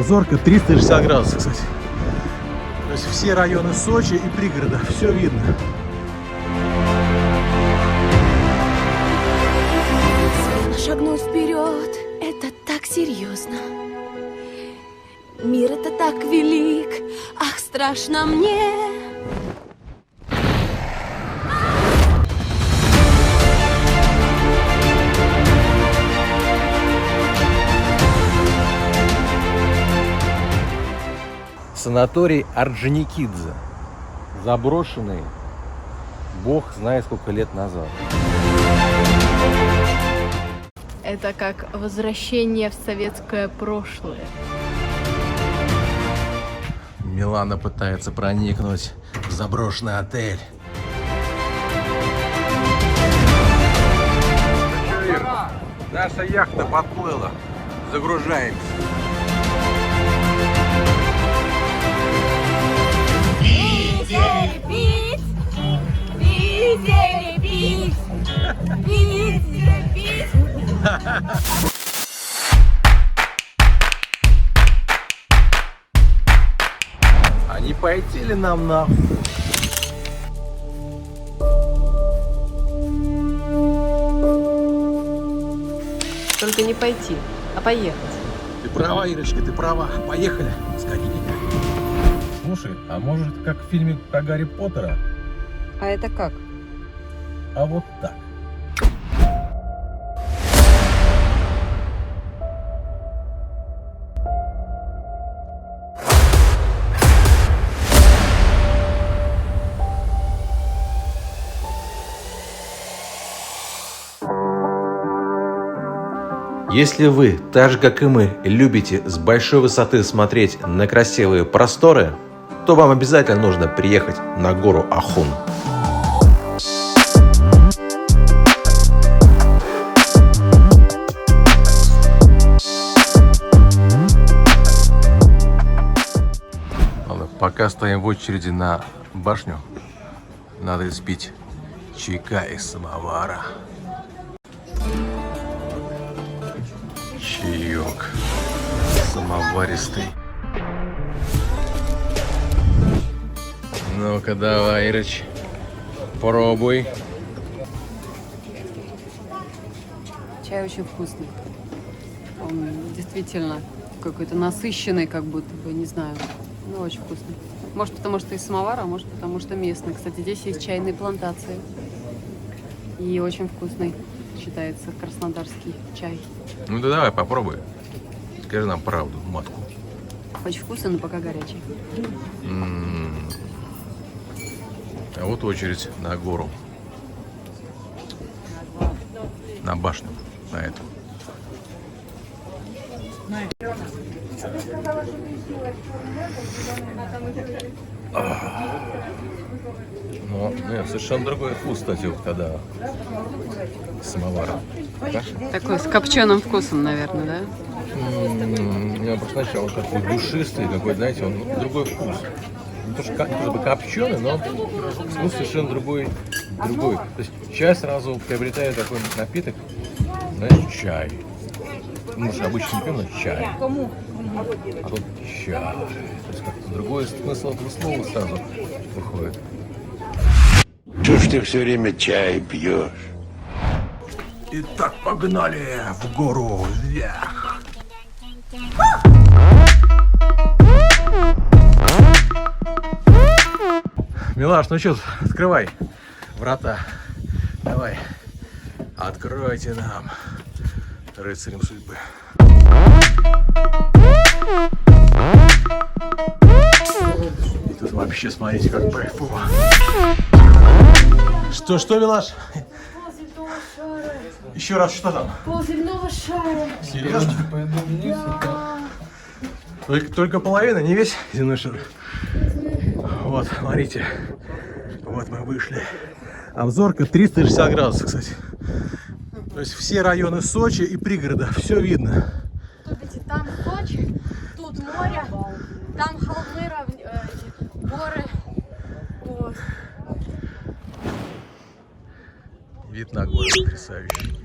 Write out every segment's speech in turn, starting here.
Обзорка 360 градусов, кстати. То есть все районы Сочи и пригорода, все видно. Шагнул вперед, это так серьезно. Мир это так велик, ах, страшно мне. Санаторий Орджоникидзе. Заброшенный, бог знает сколько лет назад. Это как возвращение в советское прошлое. Милана пытается проникнуть в заброшенный отель. Наша яхта подплыла. Загружаемся. Видели пить, видели пить, видели пить. А не пойти ли нам на... Только не пойти, а поехать. Ты права, Ирочка, ты права. Поехали. Скорее. Слушай, а может как в фильме про Гарри Поттера? А это как? А вот так. Если вы, так же как и мы, любите с большой высоты смотреть на красивые просторы, то вам обязательно нужно приехать на гору Ахун. Ладно, пока стоим в очереди на башню, надо испить чайка из самовара. Чаек самоваристый. Ну-ка давай, Ирыч, пробуй. Чай очень вкусный. Он действительно какой-то насыщенный, как будто бы, не знаю. Ну, очень вкусный. Может, потому что из самовара, а может, потому что местный. Кстати, здесь есть чайные плантации. И очень вкусный считается краснодарский чай. Ну да давай, попробуй. Скажи нам правду, матку. Очень вкусный, но пока горячий. А вот очередь на гору. На башню, на эту. Ну, нет, совершенно другой вкус, кстати, вот когда самовара. Такой с копченым вкусом, наверное, да? Я просто сначала такой душистый, какой, знаете, он другой вкус. Не то чтобы копченый, но вкус совершенно другой. То есть чай сразу приобретает такой напиток, знаешь, чай. Ну, что обычно не пьем, но чай. А тут чай. То есть как-то другой смысл этого слова сразу выходит. Чего ж ты все время чай пьешь? Итак, погнали в гору вверх. Милаш, ну что, открывай врата. Давай, откройте нам, рыцарям судьбы. И тут вообще, смотрите, как кайфово. Что, Милаш? Еще раз, что там? Полземного шара. Серьезно? Только половина, не весь земной шар. Вот, смотрите. Вот мы вышли. Обзорка 360 градусов, кстати. То есть все районы Сочи и пригорода, все видно. Видите, там Сочи, тут море, там холмы, горы. Вот. Вид на горы потрясающий.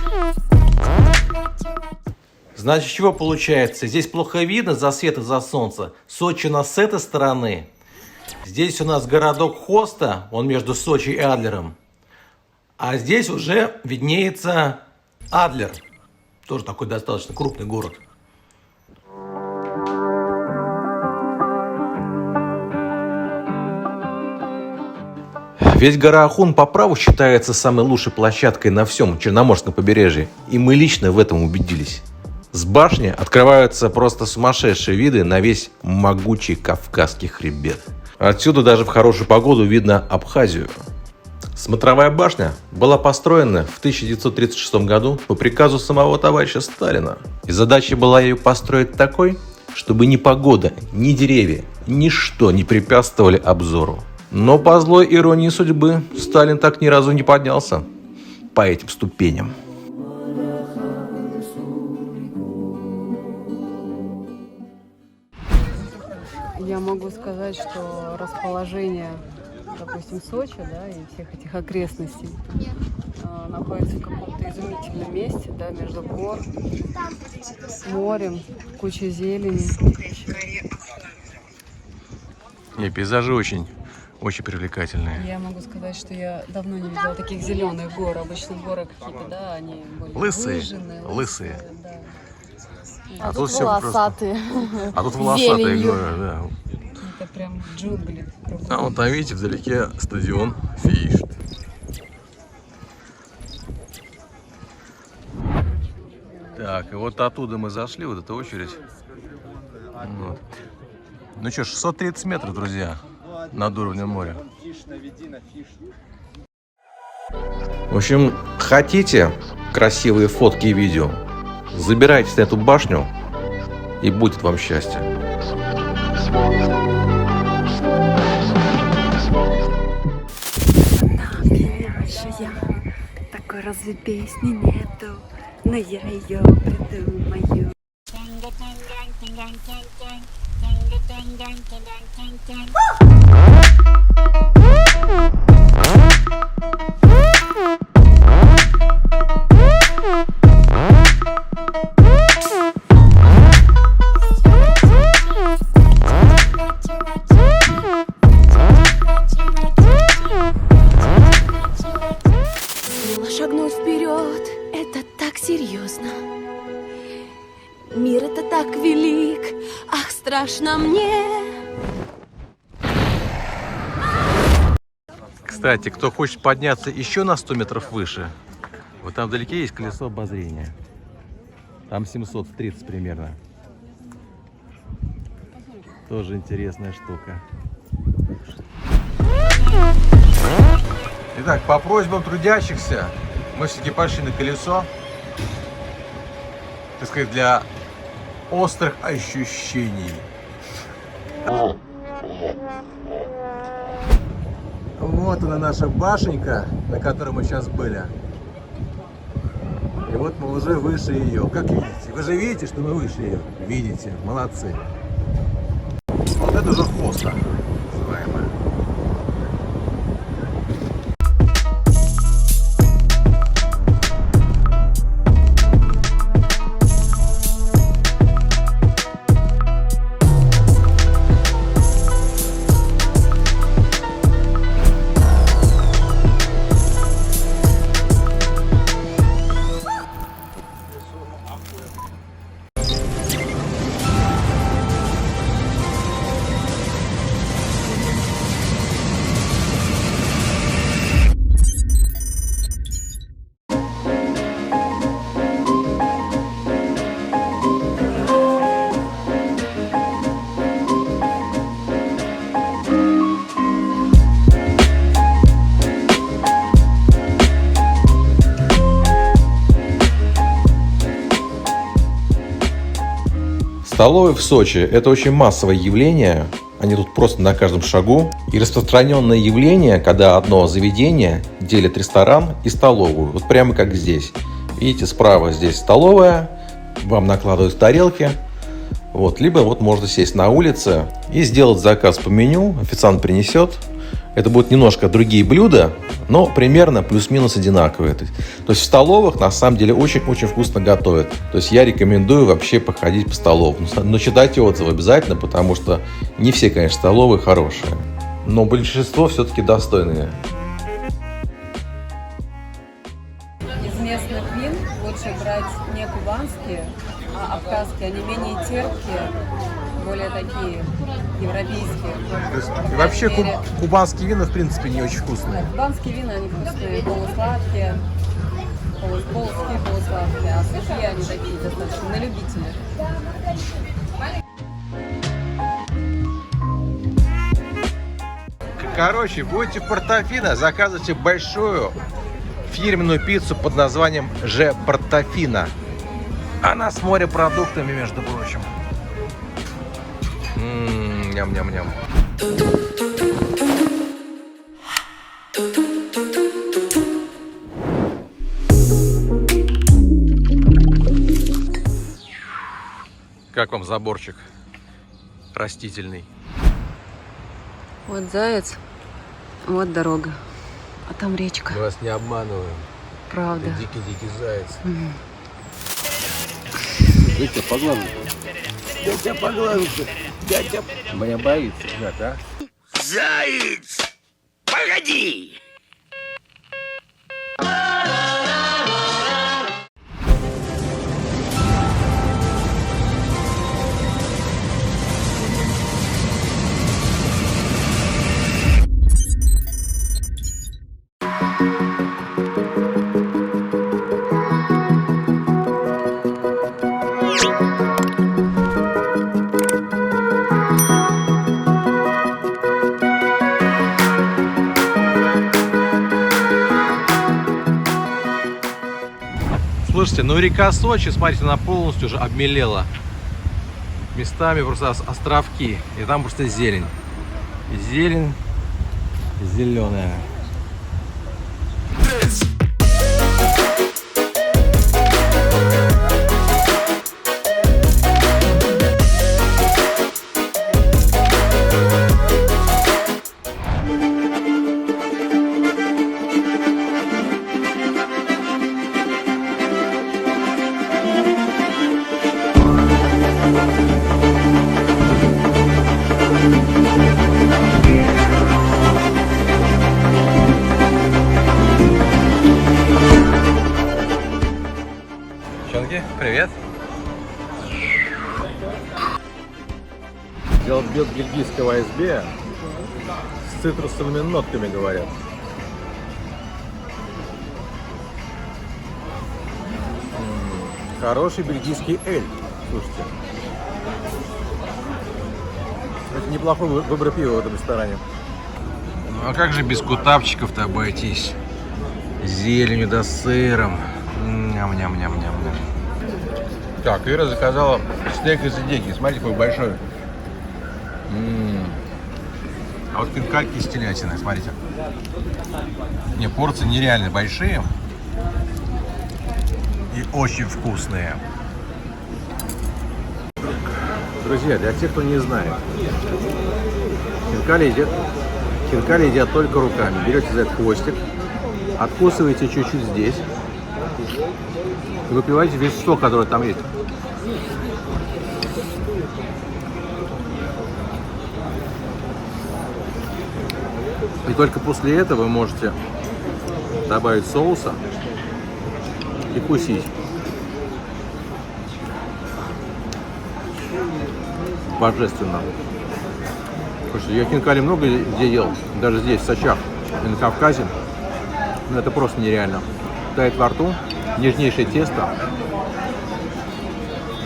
Thank you. Значит, чего получается? Здесь плохо видно за свет и за солнце. Сочи у нас с этой стороны. Здесь у нас городок Хоста, он между Сочи и Адлером. А здесь уже виднеется Адлер. Тоже такой достаточно крупный город. Ведь гора Ахун по праву считается самой лучшей площадкой на всем Черноморском побережье. И мы лично в этом убедились. С башни открываются просто сумасшедшие виды на весь могучий Кавказский хребет. Отсюда даже в хорошую погоду видно Абхазию. Смотровая башня была построена в 1936 году по приказу самого товарища Сталина. И задача была ее построить такой, чтобы ни погода, ни деревья, ничто не препятствовали обзору. Но по злой иронии судьбы Сталин так ни разу не поднялся по этим ступеням. Я могу сказать, что расположение, допустим, Сочи, да, и всех этих окрестностей находится в каком-то изумительном месте, да, между гор, морем, кучей зелени. И пейзажи очень привлекательные. Я могу сказать, что я давно не видела таких зеленых гор. Обычно горы какие-то, да, они были выжженные, лысые. Да. А тут все волосатые. А тут волосатые горы, да. Это прям джунгли. А вот там, видите, вдалеке стадион Фиишт. Так, и вот оттуда мы зашли, вот эта очередь. Вот. Ну что, 630 метров, друзья, над уровнем моря. В общем, хотите красивые фотки и видео? Забирайтесь на эту башню, и будет вам счастье. Такой разве песни нету, но я ее придумаю. Смело шагнуть вперед, это так серьезно. Мир это так велик, ах, страшно мне. Кстати, кто хочет подняться еще на 100 метров выше, вот там вдалеке есть колесо обозрения. Там 730 примерно. Тоже интересная штука. Итак, по просьбам трудящихся мы все-таки пошли на колесо, так сказать, для острых ощущений. Вот она, наша башенка, на которой мы сейчас были. И вот мы уже выше ее. Как видите? Вы же видите, что мы выше ее? Видите? Молодцы. Вот это уже Хоста называемая. Столовые в Сочи – это очень массовое явление, они тут просто на каждом шагу. И распространенное явление, когда одно заведение делит ресторан и столовую, вот прямо как здесь. Видите, справа здесь столовая, вам накладывают тарелки, вот, либо вот можно сесть на улице и сделать заказ по меню, официант принесет, Это будут немножко другие блюда, но примерно плюс-минус одинаковые. То есть в столовых на самом деле очень-очень вкусно готовят. То есть я рекомендую вообще походить по столовым. Но читайте отзывы обязательно, потому что не все, конечно, столовые хорошие. Но большинство все-таки достойные. Из местных вин лучше брать не кубанские, а абхазские. Они менее терпкие, более такие европейские. И вообще кубанские вина в принципе не очень вкусные. Кубанские вина, они вкусные, полусладкие, полусухие, полусладкие. А сухие они такие достаточно на любителя. Короче, будете в Портофино, заказывайте большую фирменную пиццу под названием «Же Портофино». Она с морепродуктами, между прочим. Ням-ням-ням. Как вам заборчик растительный? Вот заяц, вот дорога, а там речка. Мы вас не обманываем. Правда. Дикий-дикий заяц. Я тебя поглажу. Я тебя поглажу. Я тебя... Меня боится, ребят, а? Заяц! Погоди! Слушайте, ну река Сочи, смотрите, она полностью уже обмелела. Местами просто островки. И там просто зелень. Зелень зеленая. Привет. Взял бельгийского айсбея с цитрусовыми нотками, говорят. Хороший бельгийский эль, слушайте. Это неплохой выбор пива в этом ресторане. Ну а как же без кутапчиков-то обойтись? Зеленью да сыром. Ням-ням-ням-ням-ням. Так, Ира заказала стейк из индейки. Смотрите, какой большой. А вот пинкальки с телятиной, смотрите. Не, порции нереально большие. И очень вкусные. Друзья, для тех, кто не знает, хинкали едят только руками. Берете за этот хвостик, откусываете чуть-чуть здесь и выпиваете весь сок, который там есть. И только после этого вы можете добавить соуса и кусить. Божественно. Слушайте, я хинкали много где ел, даже здесь, в Сочах и на Кавказе. Но это просто нереально. Тает во рту, нежнейшее тесто.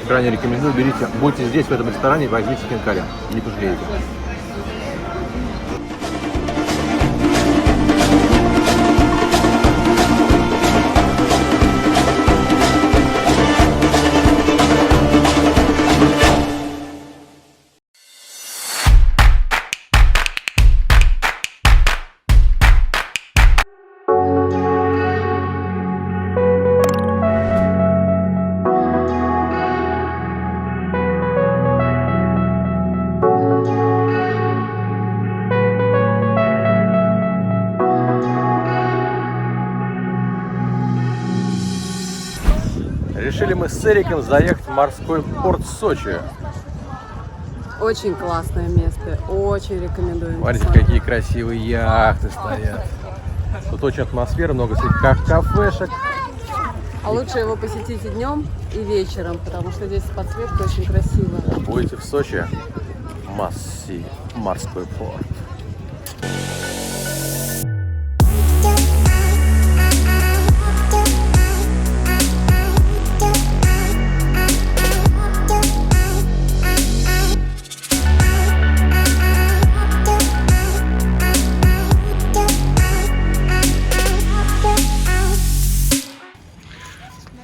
Крайне рекомендую, берите, будете здесь, в этом ресторане, возьмите хинкали, не пожалеете. решили мы с Эриком заехать в морской порт Сочи. Очень классное место, очень рекомендую. Смотрите, какие красивые яхты стоят. Тут очень атмосфера, много всяких кафешек. А лучше его посетите днем и вечером, потому что здесь подсветка очень красивая. Будете в Сочи, Масси, морской порт.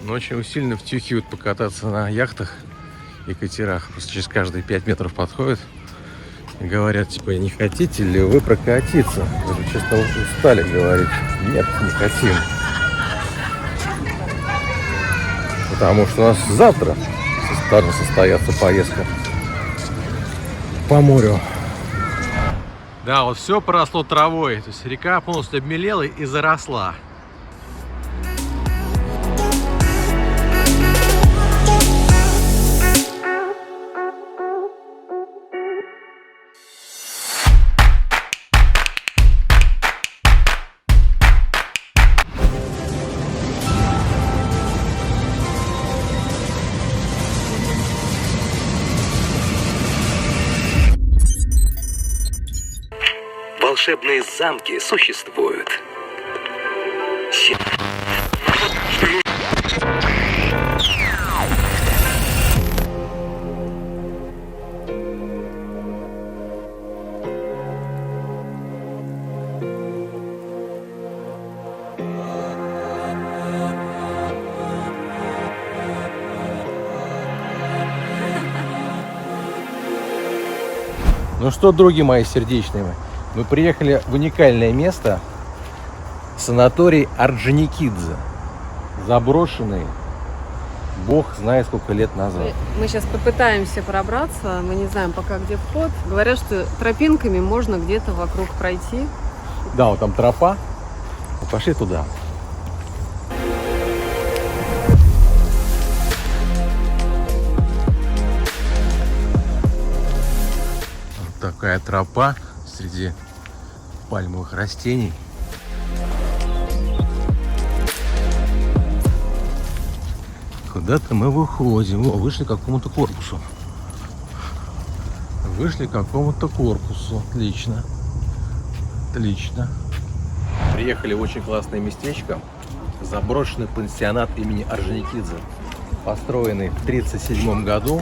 Но очень усиленно втюхивают покататься на яхтах и катерах. Просто через каждые 5 метров подходят и говорят, типа, не хотите ли вы прокатиться? Вы же, честно, устали говорить. Нет, не хотим. Потому что у нас завтра должна состояться поездка по морю. Да, вот все поросло травой. То есть река полностью обмелела и заросла. Волшебные замки существуют. Ну что, други мои сердечные, мы приехали в уникальное место, санаторий Орджоникидзе, заброшенный, бог знает сколько лет назад. Мы сейчас попытаемся пробраться, мы не знаем пока где вход. Говорят, что тропинками можно где-то вокруг пройти. Да, вот там тропа, мы пошли туда. Вот такая тропа среди пальмовых растений. Куда-то мы выходим. О, вышли к какому-то корпусу. Вышли к какому-то корпусу. Отлично. Отлично. Приехали в очень классное местечко. Заброшенный пансионат имени Орджоникидзе. Построенный в 1937 году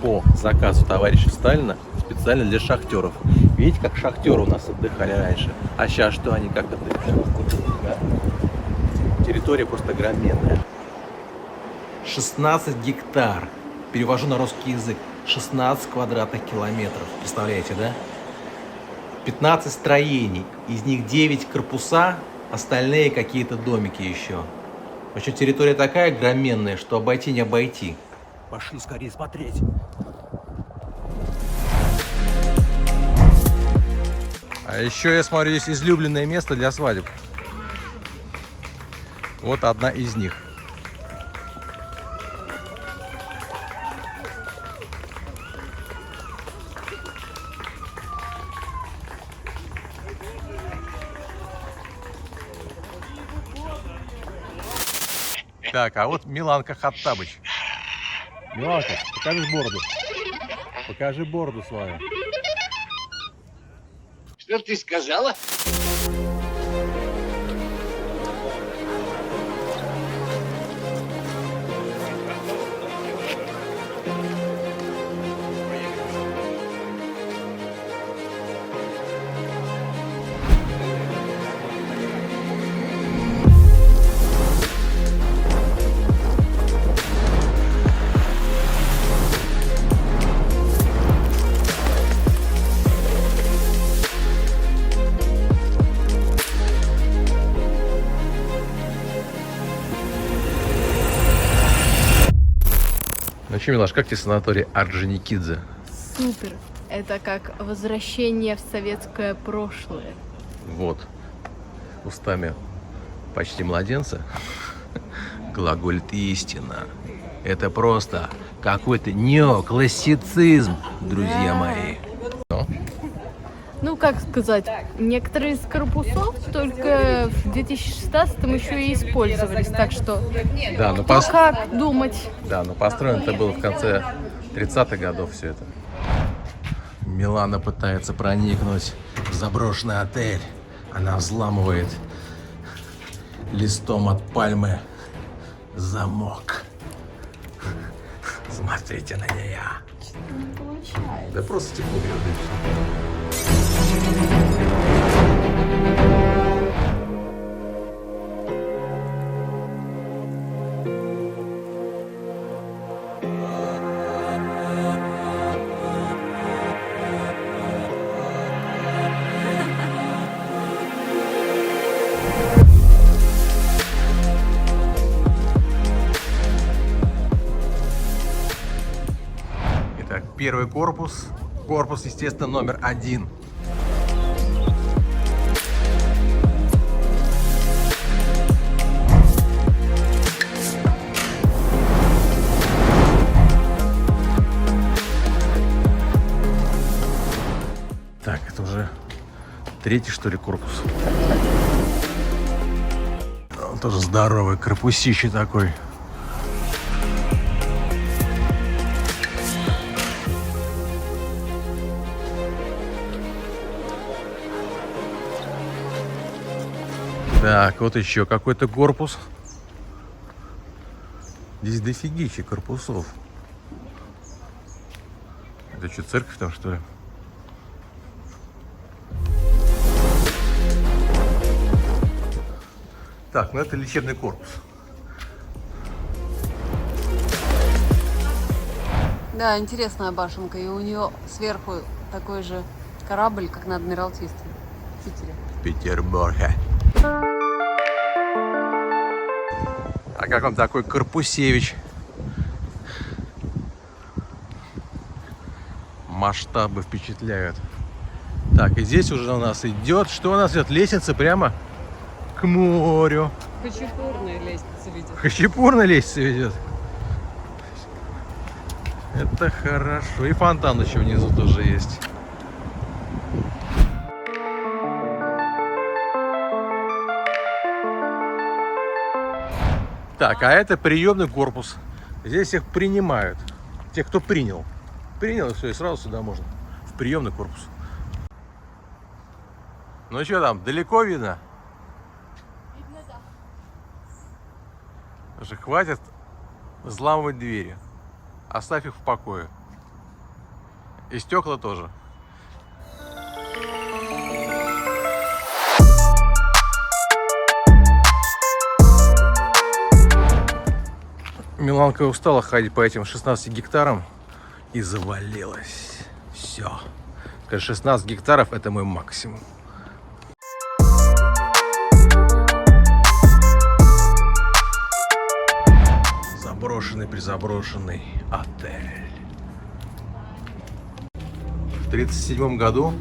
по заказу товарища Сталина специально для шахтеров. Видите, как шахтеры у нас отдыхали раньше. А сейчас что они как отдыхают? Территория просто громадная. 16 гектар. Перевожу на русский язык. 16 квадратных километров. Представляете, да? 15 строений. Из них 9 корпуса, остальные какие-то домики еще. В общем, территория такая громенная, что обойти не обойти. Пошли скорее смотреть. А еще я смотрю, есть излюбленное место для свадеб. Вот одна из них. Так, а вот Миланка Хаттабыч. Миланка, покажи бороду. Покажи бороду свою. Что ты сказала? Ну что, Милаш, как тебе санаторий Орджоникидзе? Супер. Это как возвращение в советское прошлое. Вот. Устами почти младенца глаголит истина. Это просто какой-то неоклассицизм, друзья мои. Ну, как сказать, некоторые из корпусов только в 2016-м еще и использовались, так что Да, но, как думать? да, но построено это было в конце 30-х годов все это. Милана пытается проникнуть в заброшенный отель. Она взламывает листом от пальмы замок. Смотрите на нее. Да просто стекло бьет, и всё. Итак, первый корпус. Корпус, естественно, номер 1. Так, это уже третий, что ли, корпус. Он тоже здоровый, корпусище такой. Так, вот еще какой-то корпус. Здесь дофигища корпусов. Это что, церковь там, что ли? Так, ну это лечебный корпус. Да, интересная башенка. И у нее сверху такой же корабль, как на Адмиралтействе в Питере. В Петербурге. А как вам такой Корпусевич? Масштабы впечатляют. Так, и здесь уже у нас идет... Что у нас идет? Лестница прямо к морю. Хачапурная лестница ведет. Хачапурная лестница ведет. Это хорошо. И фонтан еще внизу тоже есть. Так, а это приемный корпус. Здесь их принимают. Тех, кто принял. Принял, и все, и сразу сюда можно. В приемный корпус. Ну что там, далеко видно? Видно, да. Уже хватит взламывать двери. Оставь их в покое. И стекла тоже. Миланка устала ходить по этим 16 гектарам и завалилась. Все. 16 гектаров это мой максимум. Заброшенный отель. В 1937 году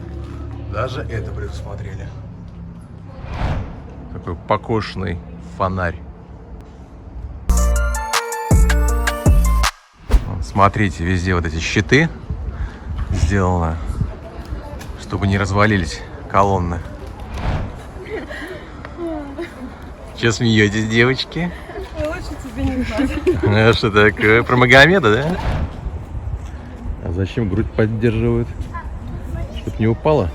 даже это предусмотрели. Такой покошенный фонарь. Смотрите, везде вот эти щиты сделано, чтобы не развалились колонны. Че смеетесь, девочки? Лучше тебе не знать. А что такое? Про Магомеда, да? А зачем грудь поддерживают? Чтоб не упала?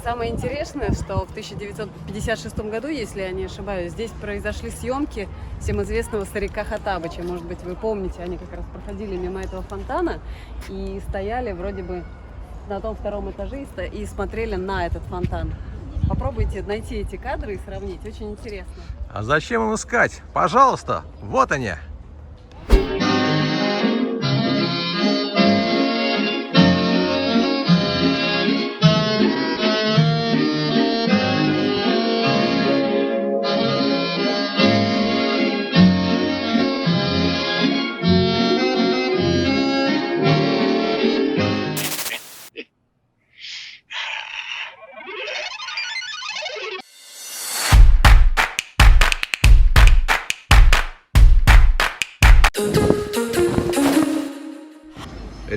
Самое интересное, что в 1956 году, если я не ошибаюсь, здесь произошли съемки всем известного старика Хоттабыча. Может быть, вы помните, они как раз проходили мимо этого фонтана и стояли вроде бы на том втором этаже и смотрели на этот фонтан. Попробуйте найти эти кадры и сравнить. Очень интересно. А зачем им искать? Пожалуйста, вот они.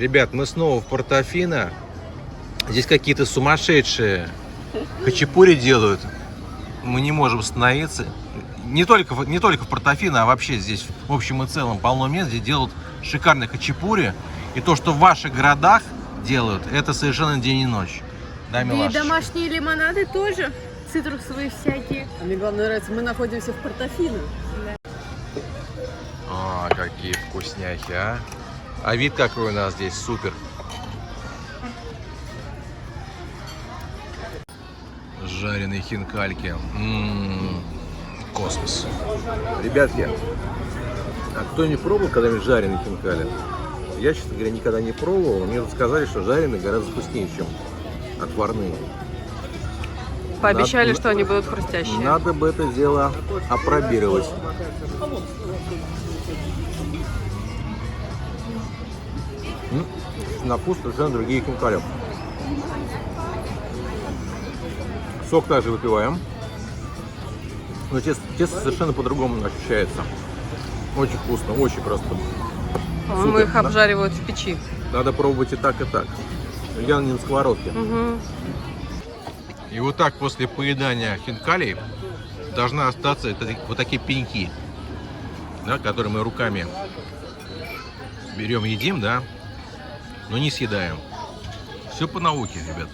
Ребят, мы снова в Портофино. Здесь какие-то сумасшедшие хачапури делают. Мы не можем остановиться. Не только в Портофино, а вообще здесь в общем и целом полно мест, где делают шикарные хачапури. И то, что в ваших городах делают, это совершенно день и ночь. Да, И милашечка? домашние лимонады тоже. Цитрусовые всякие. А мне главное нравится, мы находимся в Портофино. А, какие вкусняхи, а. А вид какой у нас здесь, супер. Жареные хинкальки. Космос. Ребятки, а кто не пробовал когда-нибудь жареный хинкали? Я, честно говоря, никогда не пробовал. Мне тут сказали, что жареные гораздо вкуснее, чем отварные. Пообещали, Надо- что они будут хрустящие. Надо бы это дело опробировать. На вкус совершенно другие хинкали. Сок также выпиваем. Но тесто совершенно по-другому ощущается. Очень вкусно, очень просто. По-моему, Супер. их обжаривают в печи. Надо пробовать и так, и так. Я не на сковородке. Угу. И вот так после поедания хинкалей должна остаться вот такие пеньки, да, которые мы руками берем, едим, да, но не съедаем. Все по науке, ребят.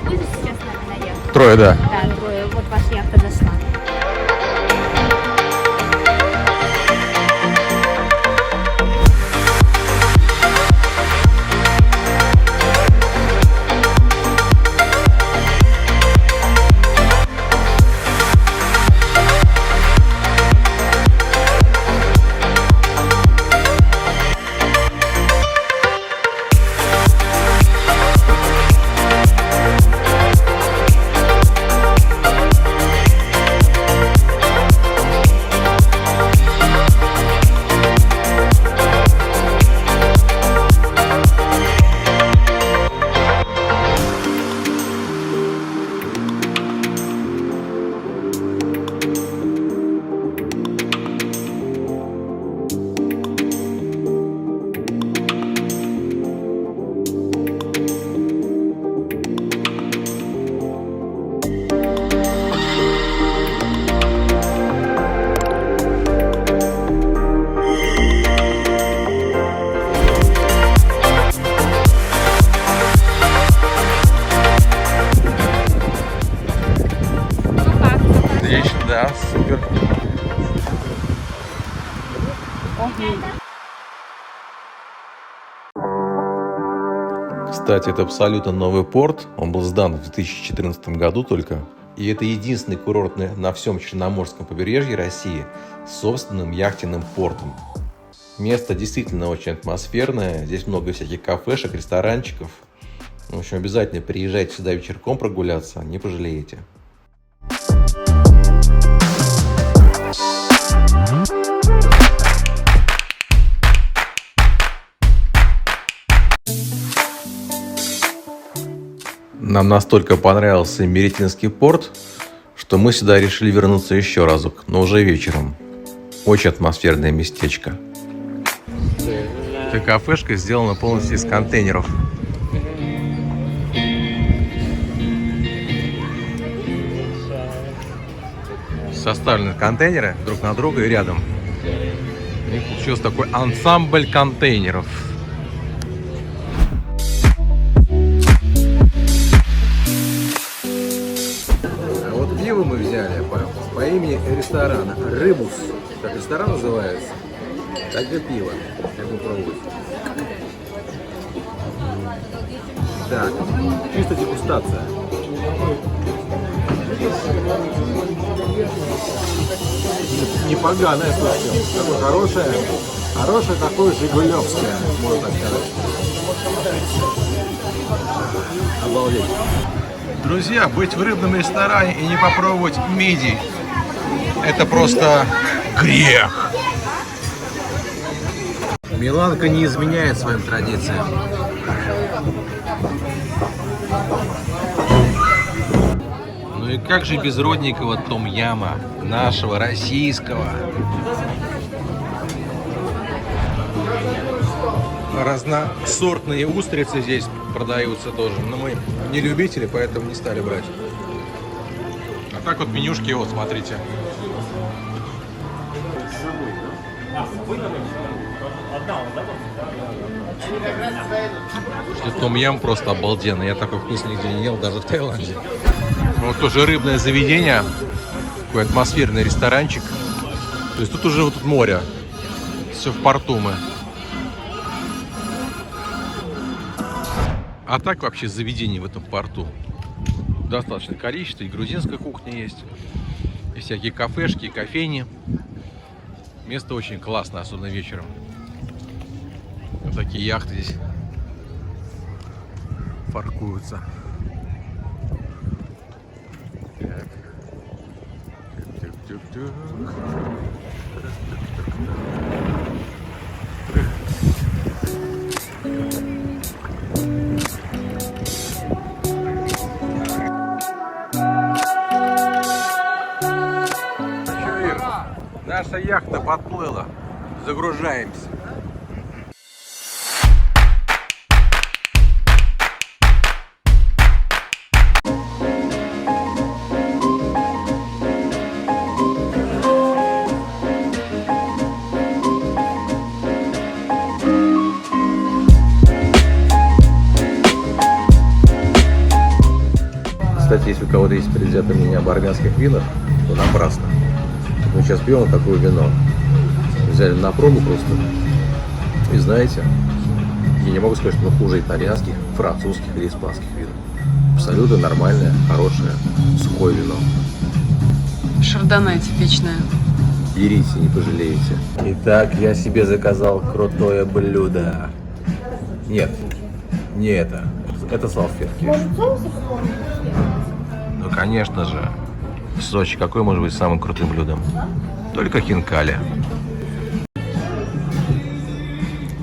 Сейчас надо наехать. Трое, да. Да, трое. Вот ваша яхта зашла. Отлично, да, супер. Кстати, это абсолютно новый порт. Он был сдан в 2014 году только. И это единственный курортный на всем Черноморском побережье России с собственным яхтенным портом. Место действительно очень атмосферное. Здесь много всяких кафешек, ресторанчиков. В общем, обязательно приезжайте сюда вечерком прогуляться, не пожалеете. Нам настолько понравился Меретинский порт, что мы сюда решили вернуться еще разок, но уже вечером. Очень атмосферное местечко. Эта кафешка сделана полностью из контейнеров. Составлены контейнеры друг на друга и рядом. И получился такой ансамбль контейнеров. А вот пиво мы взяли по имени ресторана Рыбус. Как ресторан называется, так и пиво. Будем пробовать. Так, чисто дегустация. Непоганое, слушайте. Такое хорошее такое жигулевское, можно так сказать. Обалдеть. Друзья, быть в рыбном ресторане и не попробовать мидий – это просто грех. Миланка не изменяет своим традициям. Ну и как же без родненького том-яма, нашего российского? Разносортные устрицы здесь продаются тоже, но мы не любители, поэтому не стали брать. А так вот менюшки, вот смотрите. Том-ям просто обалденный. Я такой вкусный нигде не ел, даже в Таиланде. Вот тоже рыбное заведение. Такой атмосферный ресторанчик. То есть тут уже вот тут море. Все в порту мы. А так вообще заведений в этом порту достаточное количество. И грузинская кухня есть. И всякие кафешки, и кофейни. Место очень классное, особенно вечером. Вот такие яхты здесь паркуются. Так. Тюк-тюк-тюк-тюк. Наша яхта подплыла. Загружаемся. Кстати, если у кого-то есть предвзятое мнение об армянских винах, то напрасно. Мы сейчас пьем вот такое вино. Взяли на пробу просто. И знаете, я не могу сказать, что оно хуже итальянских, французских или испанских вин. Абсолютно нормальное, хорошее, сухое вино. Шардоне типичное. Берите, не пожалеете. Итак, я себе заказал крутое блюдо. Нет, не это. Это салфетки. Ну, конечно же. В Сочи какое может быть самым крутым блюдом? Только хинкали.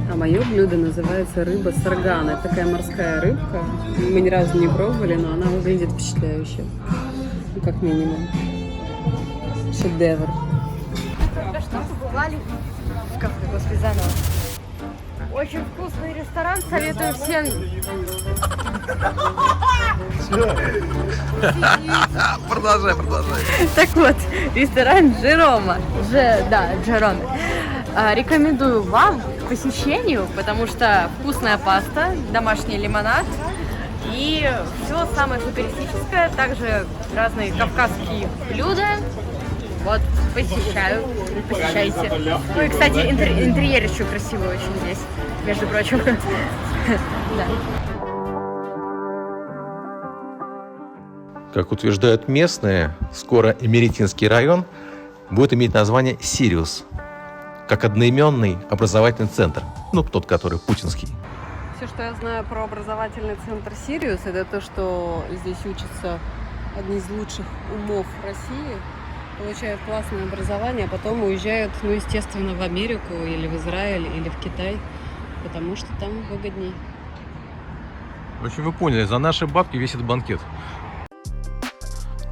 А мое блюдо называется рыба сарган. Это такая морская рыбка. Мы ни разу не пробовали, но она выглядит впечатляюще. Ну, как минимум. Шедевр. Только что побывали в кафе «Господи, заново». Очень вкусный ресторан, советую всем. Продолжай. Так вот, ресторан Джерома. Джероме. Рекомендую вам к посещению, потому что вкусная паста, домашний лимонад и все самое суперистическое, также разные кавказские блюда. Вот, посещайте. Ну и, кстати, интерьер еще красивый очень здесь, между прочим. Да. Как утверждают местные, скоро Эмеретинский район будет иметь название Сириус, как одноименный образовательный центр, ну, тот, который путинский. Все, что я знаю про образовательный центр Сириус, это то, что здесь учатся одни из лучших умов России, получают классное образование, а потом уезжают, ну, естественно, в Америку или в Израиль или в Китай, потому что там выгодней. В общем, вы поняли, за наши бабки весь этот банкет.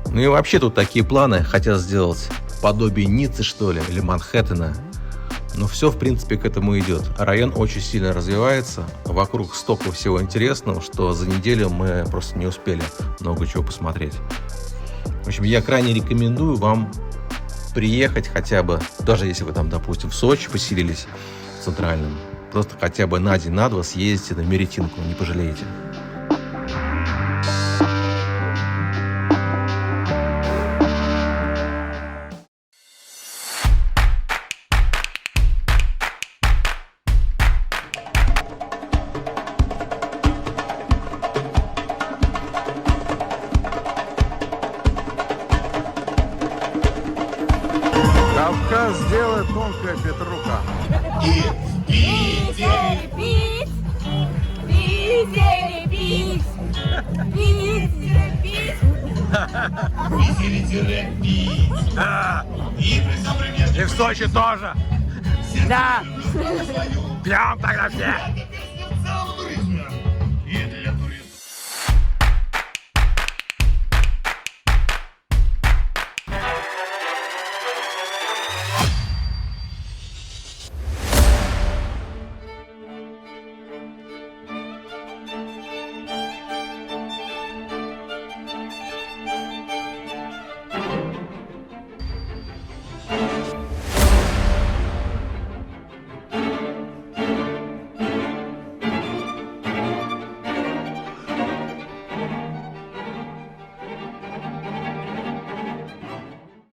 Ну и вообще тут такие планы хотят сделать подобие Ниццы, что ли, или Манхэттена. Но все, в принципе, к этому идет. Район очень сильно развивается. Вокруг столько всего интересного, что за неделю мы просто не успели много чего посмотреть. В общем, я крайне рекомендую вам приехать хотя бы, даже если вы там, допустим, в Сочи поселились, в Центральном, просто хотя бы на день, на два съездите на Меретинку, не пожалеете. Кавказ делает тонкая Петруха. И в Сочи тоже. Да. Пьем тогда все.